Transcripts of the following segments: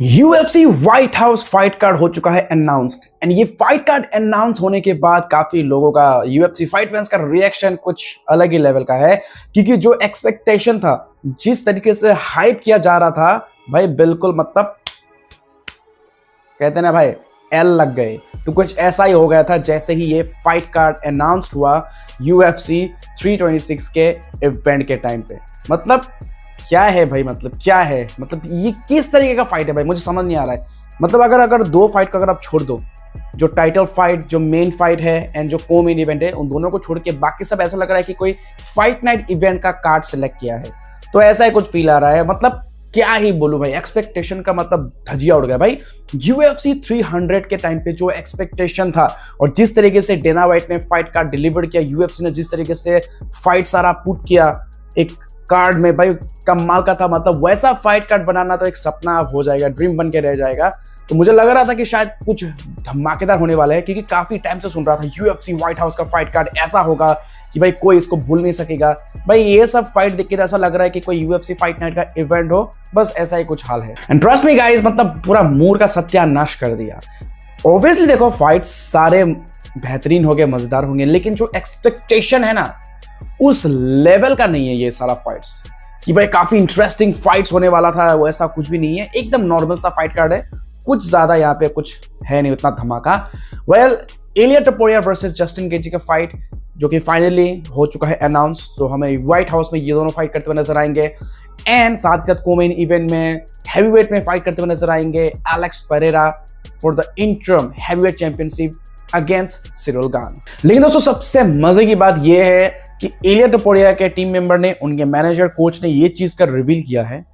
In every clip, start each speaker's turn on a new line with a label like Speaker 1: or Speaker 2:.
Speaker 1: UFC white house fight card हो चुका है अनाउंस्ड एंड ये फाइट कार्ड अनाउंस होने के बाद काफी लोगों का यूएफसी फाइट फैंस का रिएक्शन कुछ अलग ही लेवल का है, क्योंकि जो एक्सपेक्टेशन था, जिस तरीके से हाइप किया जा रहा था भाई, बिल्कुल मतलब कहते ना भाई एल लग गए। तो कुछ ऐसा ही हो गया था जैसे ही ये फाइट कार्ड अनाउंस्ड हुआ यूएफसी 326 के इवेंट के टाइम पे। मतलब क्या है भाई, मतलब क्या है, मतलब ये किस तरीके का फाइट है भाई, मुझे समझ नहीं आ रहा है। मतलब अगर दो फाइट को अगर आप छोड़ दो, जो टाइटल फाइट, जो मेन फाइट है एंड जो को मेन इवेंट है, उन दोनों को छोड़ के बाकी सब ऐसा लग रहा है कि कोई फाइट नाइट इवेंट का कार्ड सेलेक्ट किया है। तो ऐसा ही कुछ फील आ रहा है। मतलब क्या ही बोलूं भाई, एक्सपेक्टेशन का मतलब धजिया उड़ गया भाई। यूएफसी 300 के टाइम पे जो एक्सपेक्टेशन था और जिस तरीके से डेना व्हाइट ने फाइट कार्ड डिलीवर किया, यूएफसी ने जिस तरीके से फाइट सारा पुट किया एक कार्ड में भाई, कमाल का था। मतलब वैसा फाइट कार्ड बनाना तो एक सपना हो जाएगा, ड्रीम बन के रह जाएगा। तो मुझे लग रहा था कि शायद कुछ धमाकेदार होने वाला है, क्योंकि काफी टाइम से सुन रहा था यूएफसी व्हाइट हाउस का फाइट कार्ड ऐसा होगा कि भाई कोई इसको भूल नहीं सकेगा। भाई ये सब फाइट देख के तो ऐसा लग रहा है कि कोई यूएफसी फाइट नाइट का इवेंट हो, बस ऐसा ही कुछ हाल है। एंड ट्रस्ट मी गाइस, मतलब पूरा मूड का सत्यानाश कर दिया। ऑब्वियसली देखो, फाइट सारे बेहतरीन हो गए, मजेदार होंगे, लेकिन जो एक्सपेक्टेशन है ना, उस लेवल का नहीं है ये सारा फाइट्स कि भाई काफी इंटरेस्टिंग फाइट्स होने वाला था। वो ऐसा कुछ भी नहीं है, एकदम नॉर्मल सा फाइट कार्ड है, कुछ ज्यादा यहाँ पे कुछ है नहीं, उतना धमाका। वेल, इलिया टपोरिया वर्सेस जस्टिन गेजी का फाइट जो कि फाइनली हो चुका है अनाउंस, तो हमें व्हाइट हाउस में ये दोनों फाइट करते हुए नजर आएंगे। एंड साथ ही साथ को-मेन इवेंट में हैवीवेट में फाइट करते हुए नजर आएंगे Alex Pereira for the interim heavyweight championship against Ciryl Gane. लेकिन दोस्तों सबसे मजे की बात यह है कि इलिया टपोरिया के टीम मेंबर ने, उनके मैनेजर कोच ने ये चीज कर रिवील किया है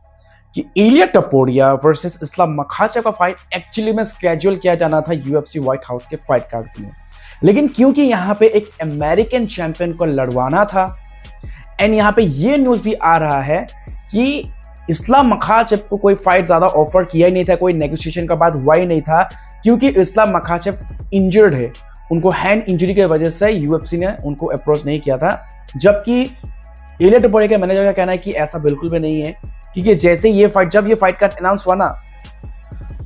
Speaker 1: कि इलिया टपोरिया वर्सेस इस्लाम मखाचेव का फाइट एक्चुअली में स्केड्यूल किया जाना था यूएफसी व्हाइट हाउस के फाइट कार्ड में, लेकिन क्योंकि यहां पे एक अमेरिकन चैंपियन को लड़वाना था, एंड यहां पे ये न्यूज भी आ रहा है कि इस्लाम मखाचेव को कोई फाइट ज्यादा ऑफर किया ही नहीं था, कोई नेगोशिएशन का बात हुआ ही नहीं था, क्योंकि इस्लाम मखाचेव इंजर्ड है। उनको हैंड इंजरी की वजह से यूएफसी ने उनको अप्रोच नहीं किया था। जबकि इलिया टपोरिया के मैनेजर का कहना है कि ऐसा बिल्कुल भी नहीं है, क्योंकि जैसे जब ये फाइट कार्ड अनाउंस हुआ ना,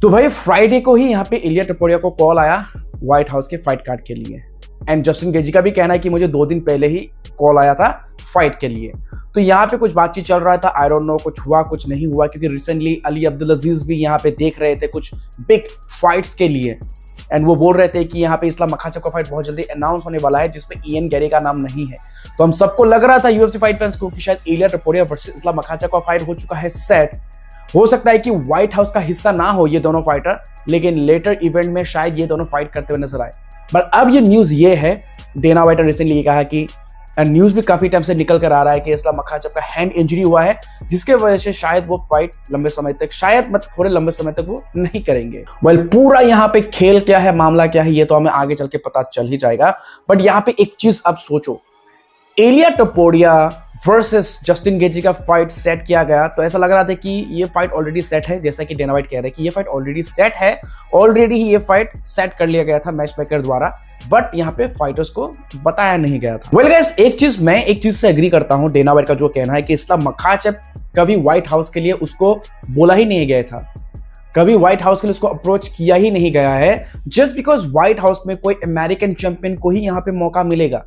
Speaker 1: तो भाई फ्राइडे को ही यहाँ पे इलिया टपोरिया को कॉल आया व्हाइट हाउस के फाइट कार्ड के लिए। एंड जस्टिन गेजी का भी कहना है कि मुझे 2 दिन पहले ही कॉल आया था फाइट के लिए। तो यहाँ पे कुछ बातचीत चल रहा था, आई डोंट नो कुछ हुआ कुछ नहीं हुआ, क्योंकि रिसेंटली अली अब्दुल अजीज भी यहाँ पे देख रहे थे कुछ बिग फाइट्स के लिए, एंड वो बोल रहे थे कि यहाँ पे इस्लाम मखाचेव का फाइट बहुत जल्दी अनाउंस होने वाला है जिसमें इयन गैरी का नाम नहीं है। तो हम सबको लग रहा था यूएफसी फाइट फैंस को कि शायद इलिया टपोरिया वर्सेस इस्लाम मखाचेव का फाइट हो चुका है सेट। हो सकता है कि व्हाइट हाउस का हिस्सा ना हो ये दोनों फाइटर, लेकिन लेटर इवेंट में शायद ये दोनों फाइट करते हुए नजर आए। बट अब ये न्यूज ये है, डेना व्हाइट ने रिसेंटली ये कहा कि न्यूज भी काफी टाइम से निकल कर आ रहा है कि इस्लाम मखाचेव का हैंड इंजरी हुआ है, जिसके वजह से शायद वो फाइट लंबे समय तक, शायद मतलब थोड़े लंबे समय तक वो नहीं करेंगे। वेल, पूरा यहाँ पे खेल क्या है, मामला क्या है, ये तो हमें आगे चल के पता चल ही जाएगा। बट यहाँ पे एक चीज अब सोचो, इलिया टपोरिया वर्सेस जस्टिन गेजी का फाइट सेट किया गया, तो ऐसा लग रहा था कि ये फाइट ऑलरेडी सेट है, जैसा कि डेना व्हाइट कह रहे हैं कि ये फाइट ऑलरेडी सेट है, ऑलरेडी ही ये फाइट सेट कर लिया गया था मैच मेकर द्वारा, बट यहाँ पे फाइटर्स को बताया नहीं गया था। वेल गाइस, एक चीज से एग्री करता हूँ, डेना व्हाइट का जो कहना है कि इस्लाम मखाचेव कभी व्हाइट हाउस के लिए उसको बोला ही नहीं गया था, कभी व्हाइट हाउस के लिए उसको अप्रोच किया ही नहीं गया है, जस्ट बिकॉज व्हाइट हाउस में कोई अमेरिकन चैंपियन को ही यहाँ पे मौका मिलेगा।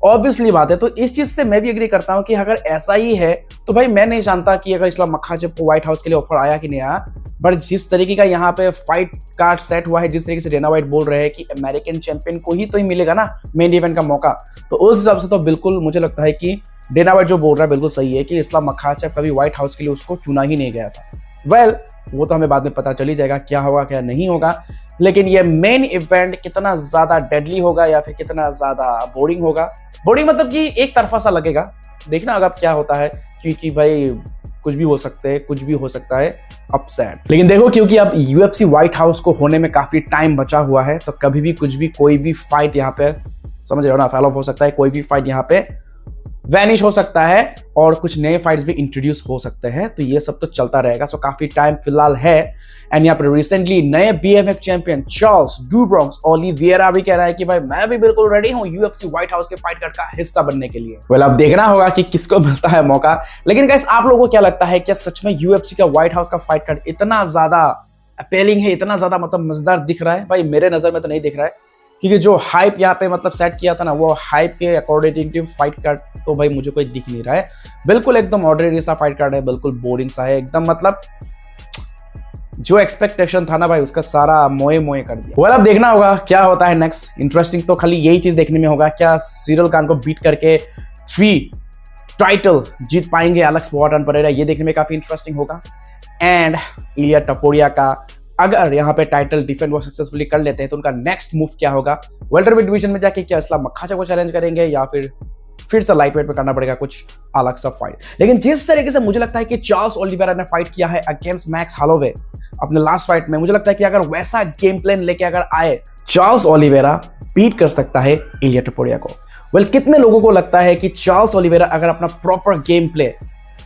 Speaker 1: ऑब्वियसली बात है। तो इस चीज से मैं भी एग्री करता हूं कि अगर ऐसा ही है तो भाई मैं नहीं जानता कि अगर इस्लाम मखाचेव को व्हाइट हाउस के लिए ऑफर आया कि नहीं आया, बट जिस तरीके का यहाँ पे फाइट कार्ड सेट हुआ है, जिस तरीके से डेना व्हाइट बोल रहे हैं कि अमेरिकन चैंपियन को ही तो ही मिलेगा ना मेन इवेंट का मौका, तो उस हिसाब से तो बिल्कुल मुझे लगता है कि डेना व्हाइट जो बोल रहा है बिल्कुल सही है कि इस्लाम मखाचेव कभी व्हाइट हाउस के लिए उसको चुना ही नहीं गया था। वेल, वो तो हमें बाद में पता चल ही जाएगा क्या होगा क्या नहीं होगा, लेकिन ये मेन इवेंट कितना ज्यादा डेडली होगा या फिर कितना ज्यादा बोरिंग होगा, बोरिंग मतलब कि एक तरफा सा लगेगा, देखना अगर क्या होता है, क्योंकि भाई कुछ भी हो सकता है अपसेट। लेकिन देखो, क्योंकि अब यूएफसी व्हाइट हाउस को होने में काफी टाइम बचा हुआ है, तो कभी भी कुछ भी कोई भी फाइट यहाँ पे, समझ रहे हो ना, फॉलो हो सकता है, कोई भी फाइट यहाँ पे वैनिश हो सकता है और कुछ नए फाइट्स भी इंट्रोड्यूस हो सकते हैं। तो ये सब तो चलता रहेगा, सो काफी टाइम फिलहाल है। एंड यहाँ पर रिसेंटली नए BMF champion Charles do Bronx Oliveira भी कह रहा है कि भाई मैं भी बिल्कुल रेडी हूँ यूएफसी व्हाइट हाउस के फाइट कार्ड का हिस्सा बनने के लिए। वेल, अब देखना होगा कि किसको मिलता है मौका। लेकिन गाइस, आप लोगों को क्या लगता है, क्या सच में यूएफसी का व्हाइट हाउस का फाइट कार्ड इतना ज्यादा अपेलिंग है, इतना ज्यादा मतलब मजेदार दिख रहा है भाई, मेरे नजर में तो नहीं दिख रहा है, क्योंकि जो हाइप यहाँ पे मतलब सेट किया था ना, वो हाइप के अकॉर्डिंग फाइट कार्ड तो भाई मुझे कोई दिख नहीं रहा है। बिल्कुल एकदम ऑर्डिनरी सा फाइट कार्ड है, बिल्कुल बोरिंग सा है एकदम, मतलब जो एक्सपेक्टेशन था ना भाई उसका सारा मोए मोए कर दिया। वेल अब देखना होगा क्या होता है नेक्स्ट। इंटरेस्टिंग तो खाली यही चीज देखने में होगा, क्या सिरिल खान को बीट करके 3 टाइटल जीत पाएंगे एलेक्स पोआटन परेरा, ये देखने में काफी इंटरेस्टिंग होगा। एंड इलिया टपोरिया का अगर यहाँ पे टाइटल डिफेंड वो सक्सेसफुली कर लेते हैं तो उनका नेक्स्ट मूव क्या होगा, वेल्टरवेट डिवीजन में जाके क्या इस्लाम मखाचा को चैलेंज करेंगे या फिर से लाइटवेट में करना पड़ेगा कुछ अलग सा फाइट। लेकिन जिस तरीके से मुझे लगता है कि चार्ल्स ओलिवेरा ने फाइट किया है अगेंस्ट मैक्स हॉलोवे अपने लास्ट फाइट में, मुझे लगता है कि अगर वैसा गेम प्लान लेके अगर आए, चार्ल्स ओलिवेरा बीट कर सकता है इलिया टपोरिया को। वेल कितने लोगों को लगता है कि चार्ल्स ओलिवेरा अगर अपना प्रॉपर गेम प्ले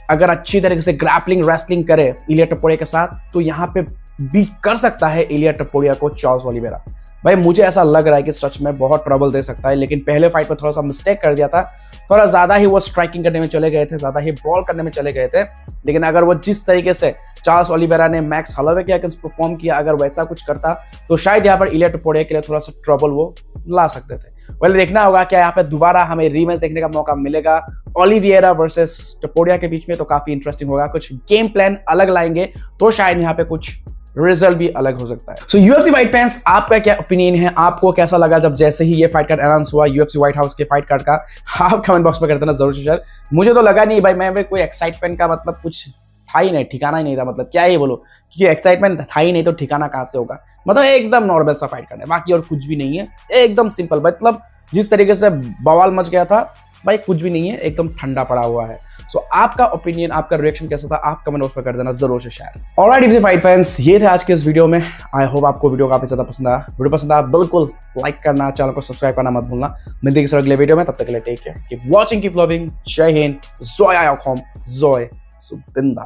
Speaker 1: अगर अच्छी तरीके से ग्रैपलिंग रेसलिंग करे इलिया टपोरिया के साथ, तो यहाँ पे बीट कर सकता है इलिया टपोरिया को चार्ल्स ओलिवेरा। भाई मुझे ऐसा लग रहा है कि सच में बहुत ट्रबल दे सकता है, लेकिन पहले फाइट में थोड़ा सा मिस्टेक कर दिया था, थोड़ा ज्यादा ही वो स्ट्राइकिंग करने में चले गए थे, ज्यादा ही बॉल करने में चले गए थे। लेकिन अगर वो जिस तरीके से चार्ल्स ओलिवेरा ने मैक्स हॉलोवे के अगेंस्ट परफॉर्म किया, अगर वैसा कुछ करता तो शायद यहाँ पर इलिया टपोरिया के लिए थोड़ा सा ट्रबल वो ला सकते थे। वेल देखना होगा क्या यहाँ पे दोबारा हमें रीमैच देखने का मौका मिलेगा ओलिवेरा वर्सेस टपोरिया के बीच में, तो काफी इंटरेस्टिंग होगा। कुछ गेम प्लान अलग लाएंगे तो शायद यहाँ पे कुछ रिजल्ट भी अलग हो सकता है। सो यूएफसी फाइट फैंस, आपका क्या ओपिनियन है, आपको कैसा लगा जब जैसे ही ये फाइट कार्ड अनाउंस हुआ यूएफसी व्हाइट हाउस के फाइट कार्ड का, आप कमेंट बॉक्स में कर देना जरूर शेयर। मुझे तो लगा नहीं भाई, मैं कोई एक्साइटमेंट का मतलब कुछ था ही नहीं, ठिकाना ही नहीं था, मतलब क्या ही बोलो, क्योंकि एक्साइटमेंट था ही नहीं तो ठिकाना कहां से होगा। मतलब एकदम नॉर्मल सा फाइट कार्ड है, बाकी और कुछ भी नहीं है, एकदम सिंपल। मतलब जिस तरीके से बवाल मच गया था भाई, कुछ भी नहीं है, एकदम ठंडा पड़ा हुआ है। सो आपका ओपिनियन, आपका रिएक्शन कैसा था, आप कमेंट बॉक्स में कर देना जरूर से share. Alright easy fight fans, ये थे आज के इस वीडियो में। आई होप आपको वीडियो काफी ज्यादा पसंद आया। वीडियो पसंद आया बिल्कुल लाइक करना, चैनल को सब्सक्राइब करना मत भूलना। मिलते हैं किसी अगले वीडियो में, तब तक के लिए take care, keep watching, keep loving. जय हिंद, जोय आयोखोम, जोय सुबिंदा।